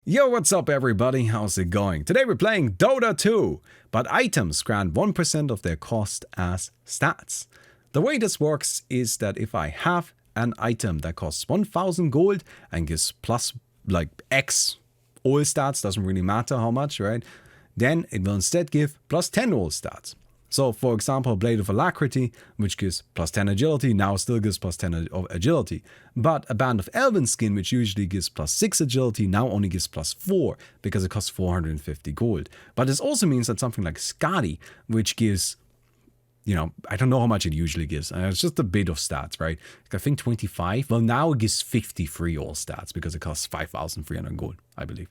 Yo, what's up everybody? How's it going? Today we're playing Dota 2, but items grant 1% of their cost as stats. The way this works is that if I have an item that costs 1000 gold and gives plus like X all stats, doesn't really matter how much, right? Then it will instead give plus 10 all stats. So for example, Blade of Alacrity, which gives plus 10 agility, now still gives plus 10 agility. But a Band of Elven Skin, which usually gives plus 6 agility, now only gives plus 4, because it costs 450 gold. But this also means that something like Skadi, which gives, you know, I don't know how much it usually gives. It's just a bit of stats, right? I think 25. Well, now it gives 53 all stats, because it costs 5,300 gold, I believe.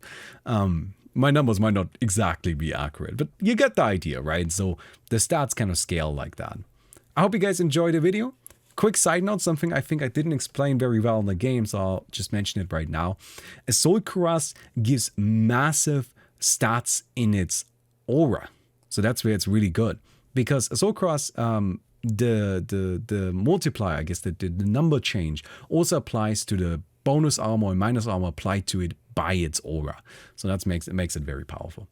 My numbers might not exactly be accurate, but you get the idea, right? So the stats kind of scale like that. I hope you guys enjoyed the video. Quick side note, something I think I didn't explain very well in the game, so I'll just mention it right now. Assault Cuirass gives massive stats in its aura. So that's where it's really good. Because Assault Cuirass, the multiplier, I guess the number change, also applies to the bonus armor and minus armor applied to it by its aura. So that makes it very powerful.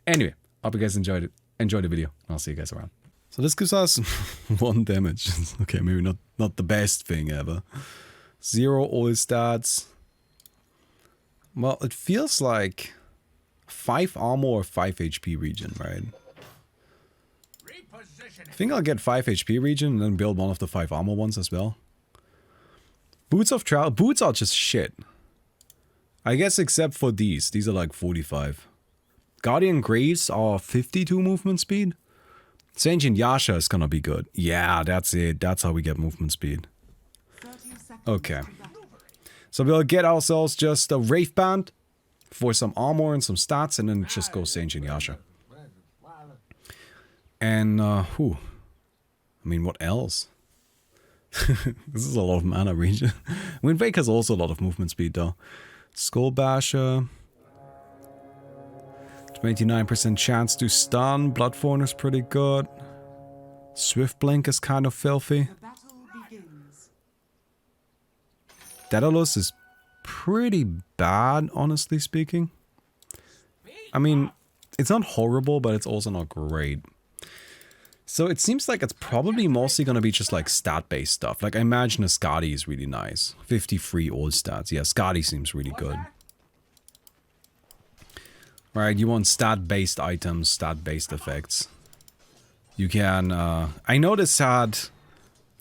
Anyway, hope you guys enjoyed it. Enjoy the video. I'll see you guys around. So this gives us 1 damage. Okay, maybe not the best thing ever. 0 all stats. Well, it feels like 5 armor or 5 HP region, right? I think I'll get 5 HP region and then build one of the 5 armor ones as well. Boots of Travel. Boots are just shit. I guess except for these. These are like 45. Guardian Graves are 52 movement speed. Ancient Yasha is gonna be good. Yeah, that's it. That's how we get movement speed. Okay. So we'll get ourselves just a Wraith Band for some armor and some stats, and then just go Ancient Yasha. And, I mean, what else? This is a lot of mana region. Wind Wake has also a lot of movement speed though. Skull Basher. 29% chance to stun. Bloodthorn is pretty good. Swift Blink is kind of filthy. Daedalus is pretty bad, honestly speaking. I mean, it's not horrible, but it's also not great. So it seems like it's probably mostly going to be just like stat-based stuff. Like I imagine a Skadi is really nice. 53 all stats. Yeah, Skadi seems really good. Right, you want stat-based items, stat-based effects. You can, I know this had...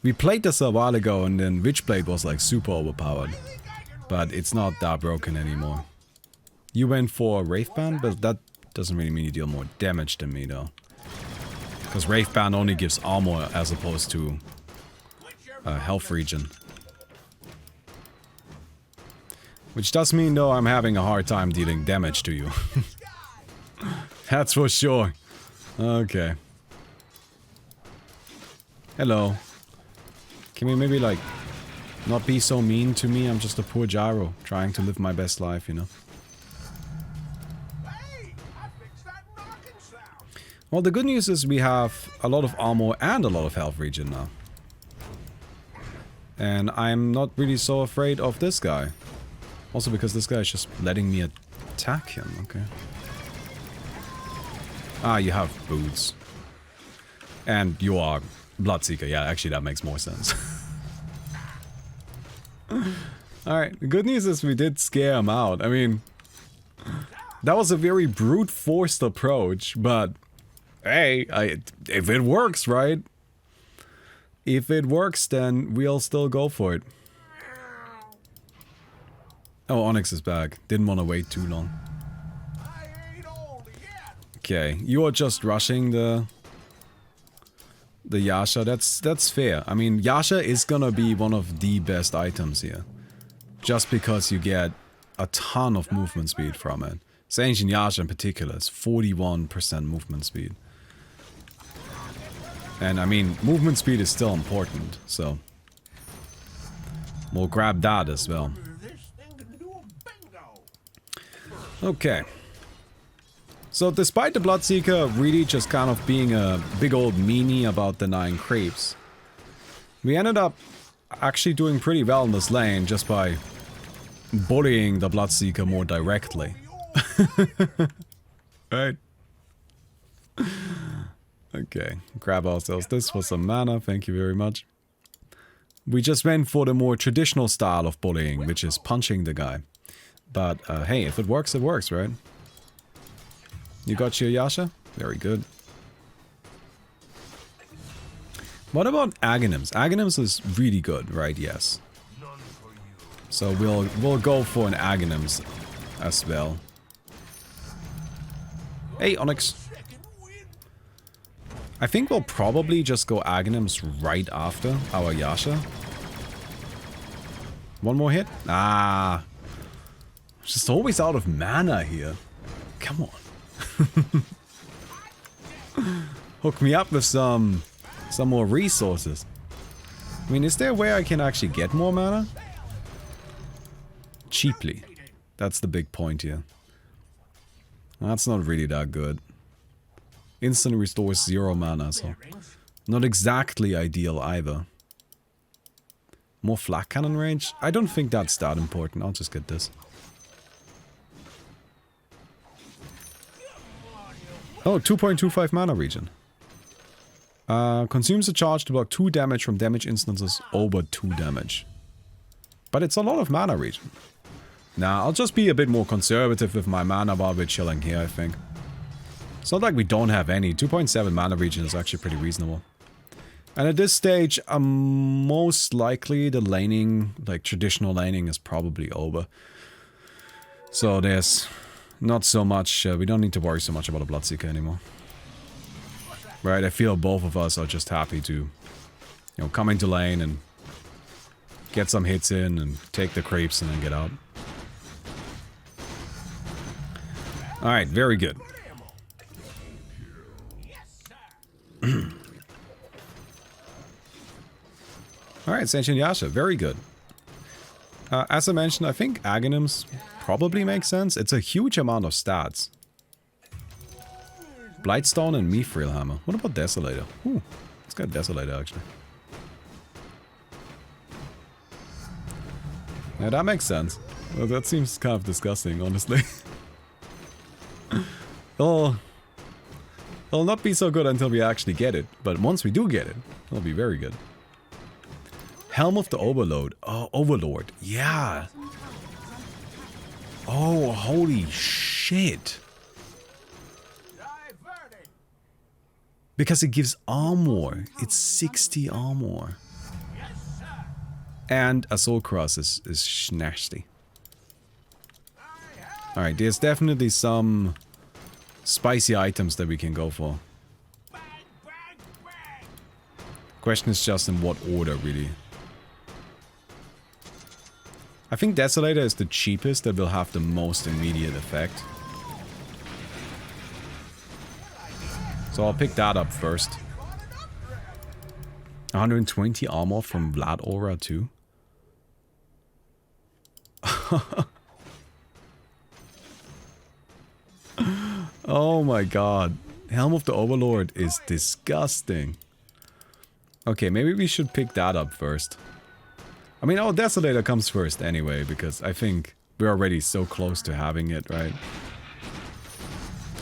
We played this a while ago and then Witchblade was like super overpowered. But it's not that broken anymore. You went for a Wraith Band, but that doesn't really mean you deal more damage than me though. Because Wraith Band only gives armor as opposed to health region. Which does mean though I'm having a hard time dealing damage to you. That's for sure. Okay. Hello. Can we maybe like not be so mean to me? I'm just a poor gyro trying to live my best life, you know. Well, the good news is we have a lot of armor and a lot of health region now. And I'm not really so afraid of this guy. Also because this guy is just letting me attack him, okay. Ah, you have boots. And you are Bloodseeker. Yeah, actually that makes more sense. Alright, the good news is we did scare him out. I mean, that was a very brute forced approach, but... Hey, if it works, right? If it works, then we'll still go for it. Oh, Onyx is back. Didn't want to wait too long. Okay, you are just rushing the Yasha. That's fair. I mean, Yasha is gonna be one of the best items here. Just because you get a ton of movement speed from it. Ancient Yasha in particular is 41% movement speed. And I mean, movement speed is still important, so we'll grab that as well. Okay. So despite the Bloodseeker really just kind of being a big old meanie about denying creeps, we ended up actually doing pretty well in this lane just by bullying the Bloodseeker more directly. Right. Okay, grab ourselves this for some mana, thank you very much. We just went for the more traditional style of bullying, which is punching the guy. But hey, if it works, right? You got your Yasha? Very good. What about Aghanims? Aghanims is really good, right? Yes. So we'll go for an Aghanims as well. Hey, Onyx. I think we'll probably just go Aghanims right after our Yasha. One more hit? Ah. Just always out of mana here. Come on. Hook me up with some more resources. I mean, is there a way I can actually get more mana? Cheaply. That's the big point here. That's not really that good. Instantly restores 0 mana, so not exactly ideal either. More flak cannon range? I don't think that's that important. I'll just get this. Oh, 2.25 mana regen. Consumes a charge to block 2 damage from damage instances over 2 damage. But it's a lot of mana regen. Nah, I'll just be a bit more conservative with my mana while we're chilling here, I think. It's not like we don't have any. 2.7 mana regen is actually pretty reasonable. And at this stage, most likely the laning, like traditional laning, is probably over. So there's not so much, we don't need to worry so much about a Bloodseeker anymore. Right, I feel both of us are just happy to, you know, come into lane and get some hits in and take the creeps and then get out. Alright, very good. Alright, Sentient Yasha, very good. As I mentioned, I think Aghanims probably makes sense. It's a huge amount of stats. Blightstone and Mithril Hammer. What about Desolator? Ooh, it's got Desolator actually. Yeah, that makes sense. Well, that seems kind of disgusting, honestly. It'll not be so good until we actually get it, but once we do get it, it'll be very good. Helm of the Overlord. Oh, Overlord. Yeah. Oh, holy shit. Because it gives armor. It's 60 armor. And a Soul Cross is nasty. Alright, there's definitely some spicy items that we can go for. Question is just in what order, really. I think Desolator is the cheapest that will have the most immediate effect. So I'll pick that up first. 120 armor from Vlad Aura too. Oh my god. Helm of the Overlord is disgusting. Okay, maybe we should pick that up first. I mean, our Desolator comes first anyway, because I think we're already so close to having it, right?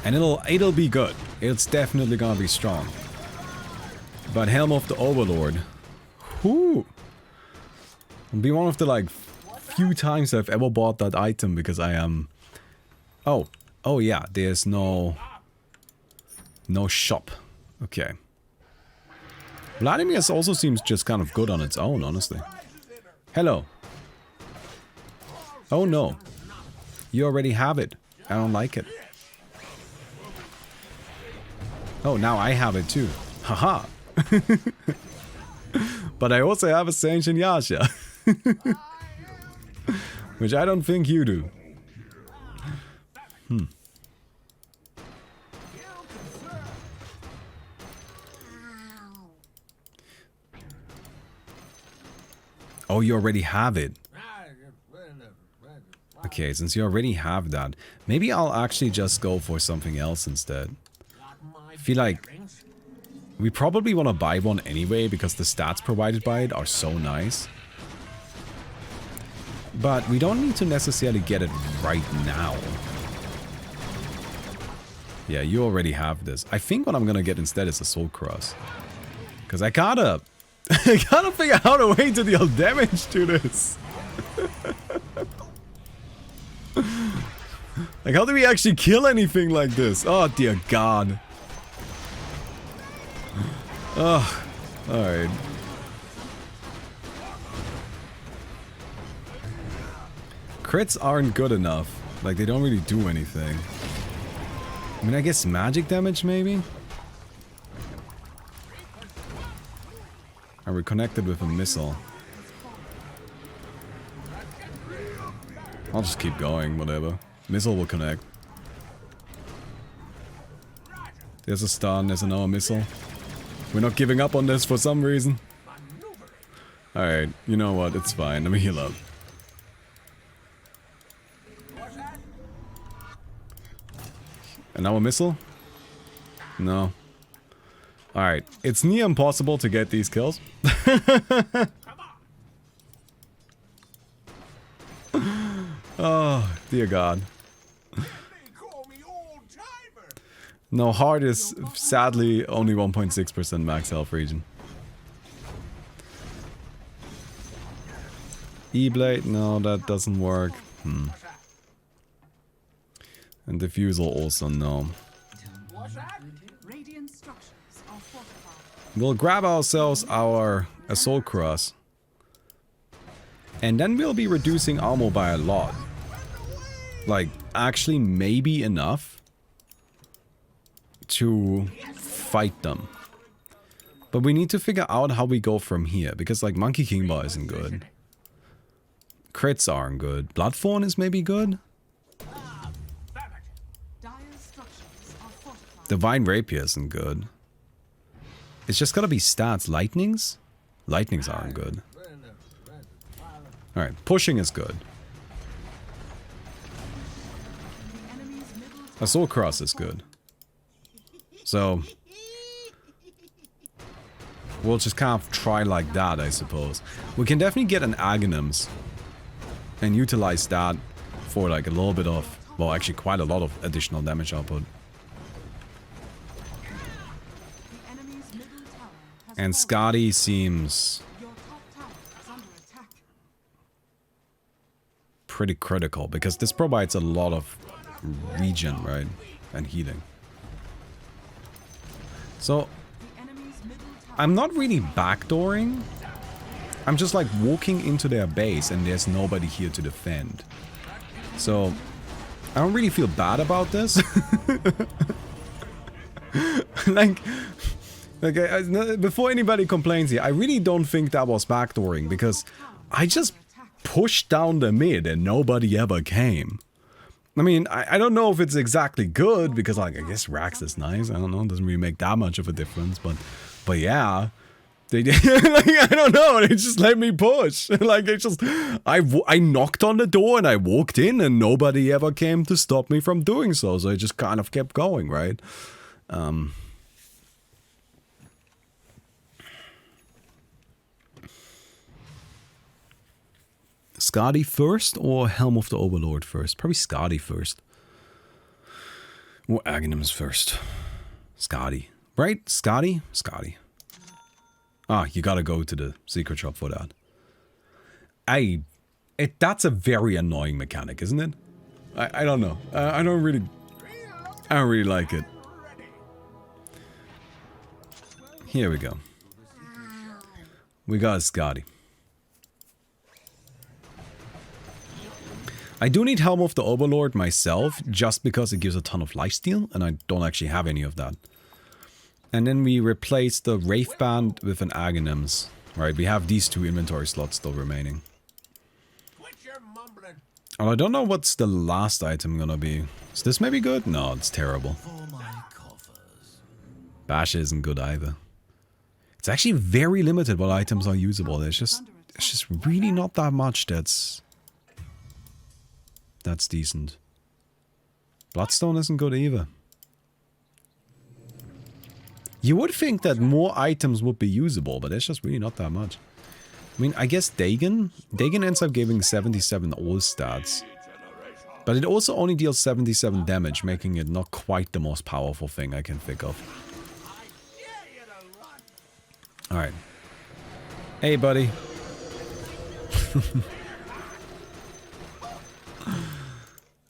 And it'll be good. It's definitely gonna be strong. But Helm of the Overlord, whoo! It'll be one of the like few times I've ever bought that item because I am. Oh yeah, there's no shop. Okay. Vladimir's also seems just kind of good on its own, honestly. Hello. Oh no. You already have it. I don't like it. Oh, now I have it too. Haha. But I also have a Sentient Yasha. Which I don't think you do. Oh, you already have it. Okay, since you already have that, maybe I'll actually just go for something else instead. I feel like we probably want to buy one anyway because the stats provided by it are so nice. But we don't need to necessarily get it right now. Yeah, you already have this. I think what I'm gonna get instead is a Soul Cross. Because I gotta figure out a way to deal damage to this. Like, how do we actually kill anything like this? Oh, dear God. Oh, alright. Crits aren't good enough. Like, they don't really do anything. I mean, I guess magic damage, maybe? Are we connected with a missile? I'll just keep going, whatever. Missile will connect. There's a stun, there's another missile. We're not giving up on this for some reason. Alright, you know what, it's fine, let me heal up. Another missile? No. Alright, it's near impossible to get these kills. Oh, dear God. No, hard is sadly only 1.6% max health region. E-blade, no, that doesn't work. And diffusal also, no. We'll grab ourselves our Assault Cross. And then we'll be reducing armor by a lot. Like, actually maybe enough to fight them. But we need to figure out how we go from here. Because, like, Monkey King Bar isn't good. Crits aren't good. Bloodthorn is maybe good. Divine Rapier isn't good. It's just gotta be stats. Lightnings? Lightnings aren't good. Alright, pushing is good. Assault Cross is good. So we'll just kind of try like that, I suppose. We can definitely get an Aghanims and utilize that for like a little bit of, well, actually quite a lot of additional damage output. And Scotty seems pretty critical because this provides a lot of regen, right? And healing. So I'm not really backdooring. I'm just like walking into their base and there's nobody here to defend. So I don't really feel bad about this. like before anybody complains here, I really don't think that was backdooring because I just pushed down the mid and nobody ever came. I mean, I don't know if it's exactly good because, like, I guess Rax is nice. I don't know, it doesn't really make that much of a difference, but yeah, they did. Like, I don't know, they just let me push. Like, it just, I knocked on the door and I walked in and nobody ever came to stop me from doing so. So I just kind of kept going, right? Skadi first or Helm of the Overlord first? Probably Skadi first. Or Aghanims first. Skadi. Right? Skadi? Skadi. Ah, you gotta go to the secret shop for that. That's a very annoying mechanic, isn't it? I don't know. I don't really like it. Here we go. We got Skadi. I do need Helm of the Overlord myself, just because it gives a ton of lifesteal, and I don't actually have any of that. And then we replace the Wraith Band with an Aghanims. Right, we have these 2 inventory slots still remaining. Oh, I don't know what's the last item gonna be. Is this maybe good? No, it's terrible. Bash isn't good either. It's actually very limited what items are usable. It's just really not that much that's decent. Bloodstone isn't good either. You would think that more items would be usable, but it's just really not that much. I mean, I guess Dagon ends up giving 77 all stats. But it also only deals 77 damage, making it not quite the most powerful thing I can think of. Alright. Hey, buddy.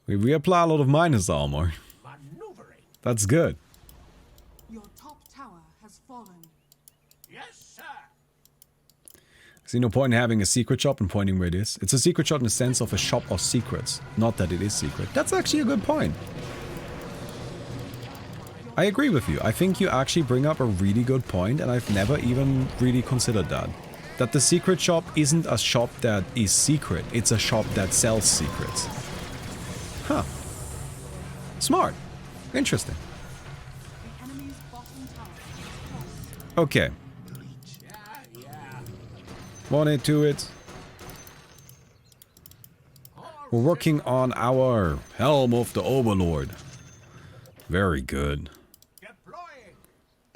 we reapply a lot of minus armor. That's good. Your top tower has fallen. Yes, sir. See no point in having a secret shop and pointing where it is. It's a secret shop in the sense of a shop of secrets, not that it is secret. That's actually a good point. I agree with you. I think you actually bring up a really good point, and I've never even really considered that. That the secret shop isn't a shop that is secret, it's a shop that sells secrets. Huh. Smart. Interesting. The enemy's bottom tower has fallen. Okay. One it to it. We're working on our Helm of the Overlord. Very good.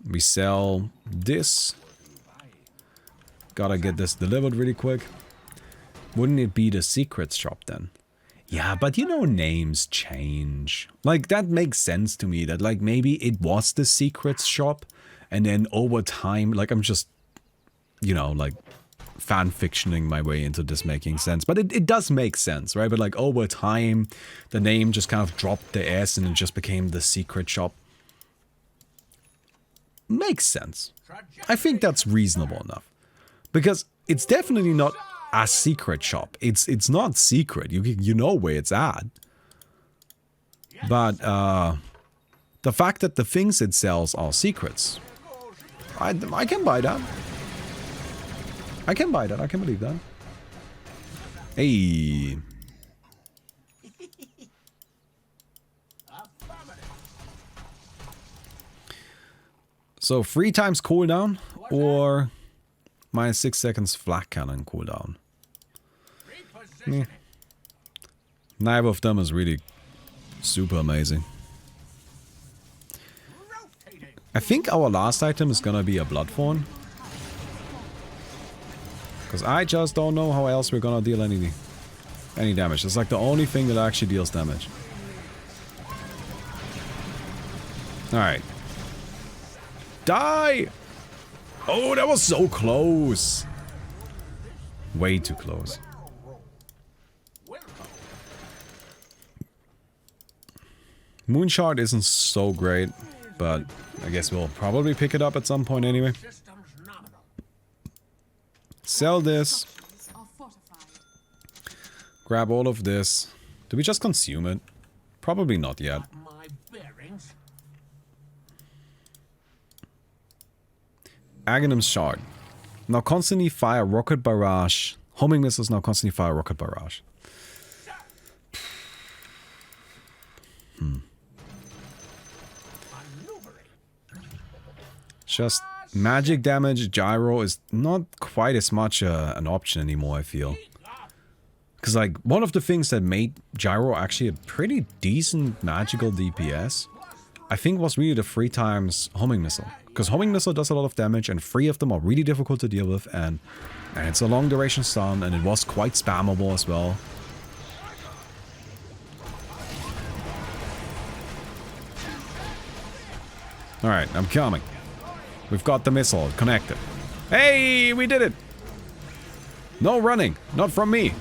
We sell this. Gotta get this delivered really quick. Wouldn't it be the secrets shop then? Yeah, but you know, names change. Like, that makes sense to me, that like maybe it was the secrets shop, and then over time, like I'm just, you know, like fan-fictioning my way into this making sense. But it does make sense, right? But like over time, the name just kind of dropped the S and it just became the secret shop. Makes sense. I think that's reasonable enough. Because it's definitely not a secret shop. It's not secret. You know where it's at. But the fact that the things it sells are secrets, I can buy that. I can buy that. I can believe that. Hey. So 3 times cooldown or minus 6 seconds flak cannon cooldown. Yeah. Neither of them is really super amazing. I think our last item is gonna be a Bloodthorn. Because I just don't know how else we're gonna deal any damage. It's like the only thing that actually deals damage. Alright. Die! Oh, that was so close. Way too close. Moonshard isn't so great, but I guess we'll probably pick it up at some point anyway. Sell this. Grab all of this. Do we just consume it? Probably not yet. Aghanim's Shard. Now constantly fire rocket barrage. Homing missiles now constantly fire rocket barrage. Just magic damage, gyro is not quite as much an option anymore, I feel. Because like, one of the things that made gyro actually a pretty decent magical DPS, I think was really the 3 times homing missile. Because homing missile does a lot of damage and 3 of them are really difficult to deal with, and it's a long duration stun, and it was quite spammable as well. Alright, I'm coming. We've got the missile connected. Hey, we did it! No running, not from me.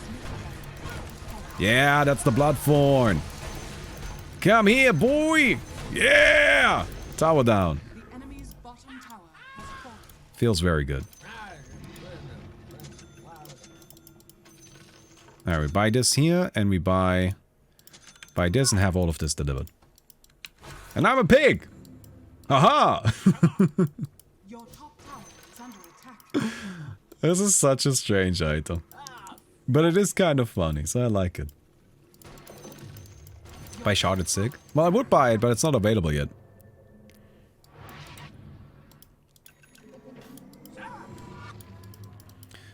Yeah, that's the Bloodthorn. Come here, boy! Yeah! Tower down. The enemy's bottom tower has fallen. Feels very good. Alright, we buy this here, and we buy this and have all of this delivered. And I'm a pig! Aha! Your top tower is under attack. This is such a strange item. But it is kind of funny, so I like it. Buy Sharded Sig? Well, I would buy it, but it's not available yet.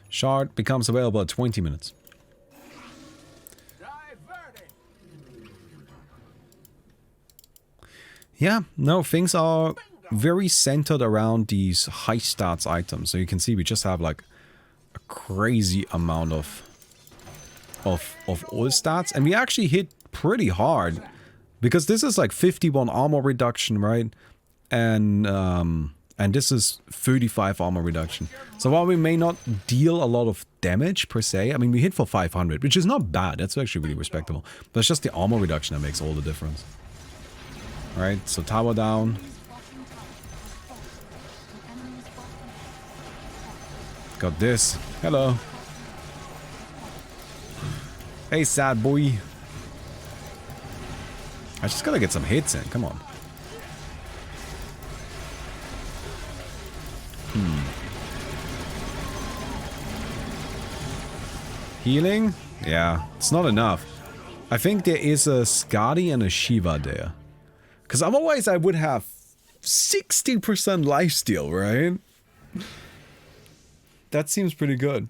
Shard becomes available at 20 minutes. Yeah, no, things are very centered around these high stats items. So you can see we just have like a crazy amount of all stats. And we actually hit pretty hard. Because this is like 51 armor reduction, right? And this is 35 armor reduction. So while we may not deal a lot of damage per se, I mean, we hit for 500, which is not bad. That's actually really respectable. But it's just the armor reduction that makes all the difference. Alright, so tower down. Got this. Hello. Hey, sad boy. I just gotta get some hits in. Come on. Healing? Yeah, it's not enough. I think there is a Skadi and a Shiva there. Because otherwise I would have 60% lifesteal, right? That seems pretty good.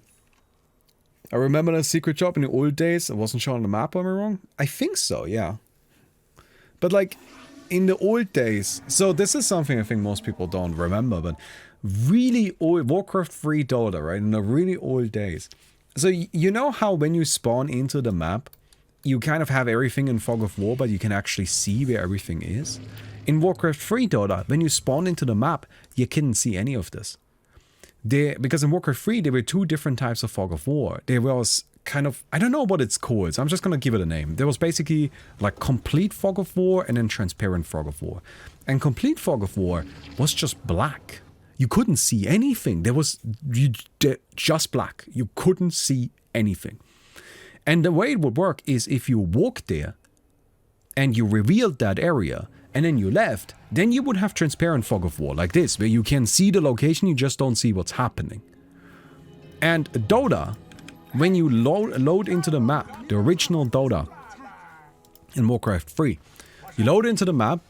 I remember the secret shop in the old days. It wasn't shown on the map, am I wrong? I think so, yeah. But like, in the old days... So this is something I think most people don't remember, but... Really old... Warcraft 3 Dota, right? In the really old days. So you know how when you spawn into the map, you kind of have everything in Fog of War, but you can actually see where everything is? In Warcraft 3 Dota, when you spawn into the map, you couldn't see any of this. Because in Warcraft 3, there were two different types of Fog of War. There was kind of, I don't know what it's called, so I'm just gonna give it a name. There was basically like complete Fog of War and then transparent Fog of War. And complete Fog of War was just black. You couldn't see anything. There was just black. You couldn't see anything. And the way it would work is if you walked there and you revealed that area and then you left, then you would have transparent Fog of War like this, where you can see the location, you just don't see what's happening. And Dota, when you load into the map, the original Dota in Warcraft 3, you load into the map,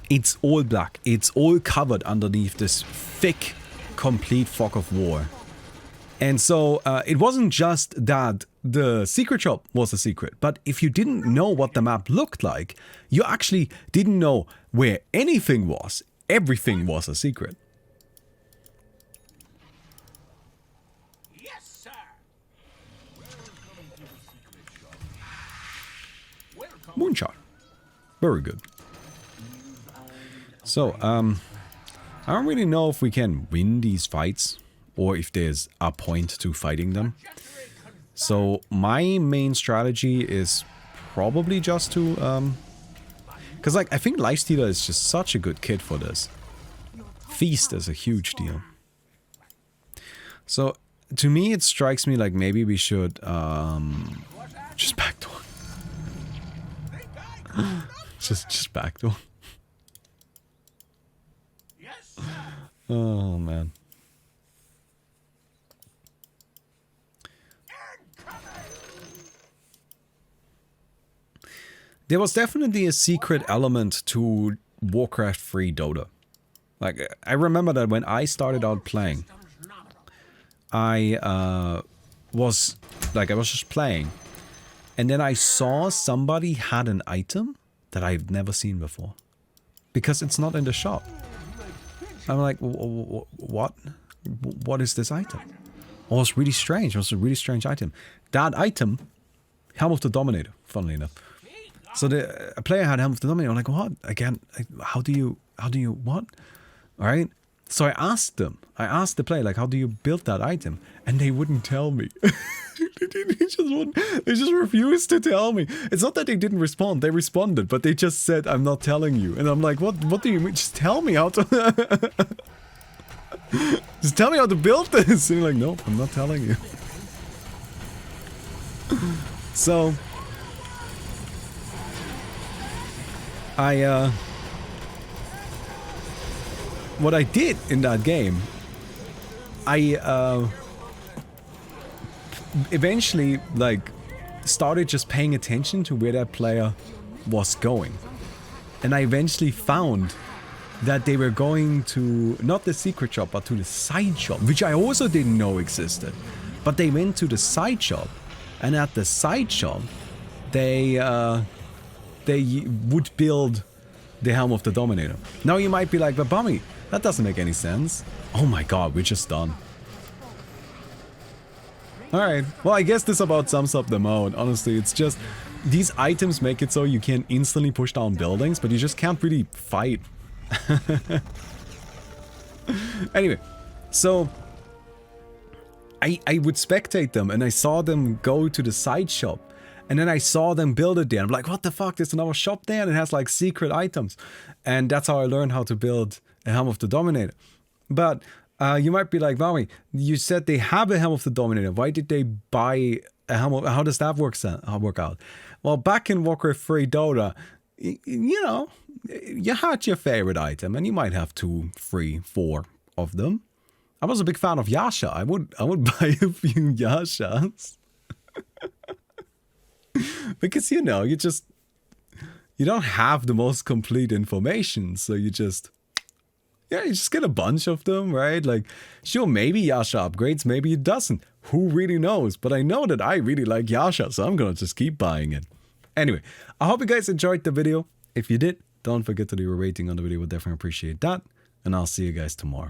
it's all black. It's all covered underneath this thick, complete Fog of War. And so it wasn't just that the secret shop was a secret, but if you didn't know what the map looked like, you actually didn't know where anything was. Everything was a secret. Yes, sir. Moonshot. Very good. So, I don't really know if we can win these fights, or if there's a point to fighting them. So my main strategy is probably just to, because like I think Lifestealer is just such a good kit for this. Feast is a huge deal. So to me it strikes me like maybe we should just backdoor. just backdoor. Oh man. There was definitely a secret element to Warcraft 3 Dota. Like, I remember that when I started out playing, I was just playing, and then I saw somebody had an item that I've never seen before. Because it's not in the shop. I'm like, what? What is this item? Oh, it was really strange. It was a really strange item. That item, Helm of the Dominator, funnily enough. So a player had Helm of the Dominator. I'm like, what? Again, how do you, what? Alright? So I asked them. I asked the player, like, how do you build that item? And they wouldn't tell me. They just refused to tell me. It's not that they didn't respond. They responded, but they just said, I'm not telling you. And I'm like, what do you mean? Just tell me how to... Just tell me how to build this. And you're like, no, I'm not telling you. So... what I did in that game, I eventually like started just paying attention to where that player was going. And I eventually found that they were going to not the secret shop but to the side shop, which I also didn't know existed. But they went to the side shop, and at the side shop they would build the Helm of the Dominator. Now you might be like, but Baumi, that doesn't make any sense. Oh my god, we're just done. Alright, well I guess this about sums up the mode. Honestly, it's just these items make it so you can instantly push down buildings, but you just can't really fight. Anyway, so I would spectate them and I saw them go to the side shop. And then I saw them build it there. I'm like, what the fuck? There's another shop there and it has like secret items. And that's how I learned how to build a Helm of the Dominator. But you might be like, Baumi, you said they have a Helm of the Dominator. Why did they buy a Helm of... How does that work out? Well, back in Warcraft 3 Dota, you know, you had your favorite item and you might have 2, 3, 4 of them. I was a big fan of Yasha. I would buy a few Yashas. Because, you know, you don't have the most complete information. So you just get a bunch of them, right? Like, sure, maybe Yasha upgrades, maybe it doesn't. Who really knows? But I know that I really like Yasha, so I'm gonna just keep buying it. Anyway, I hope you guys enjoyed the video. If you did, don't forget to leave a rating on the video. We'll definitely appreciate that. And I'll see you guys tomorrow.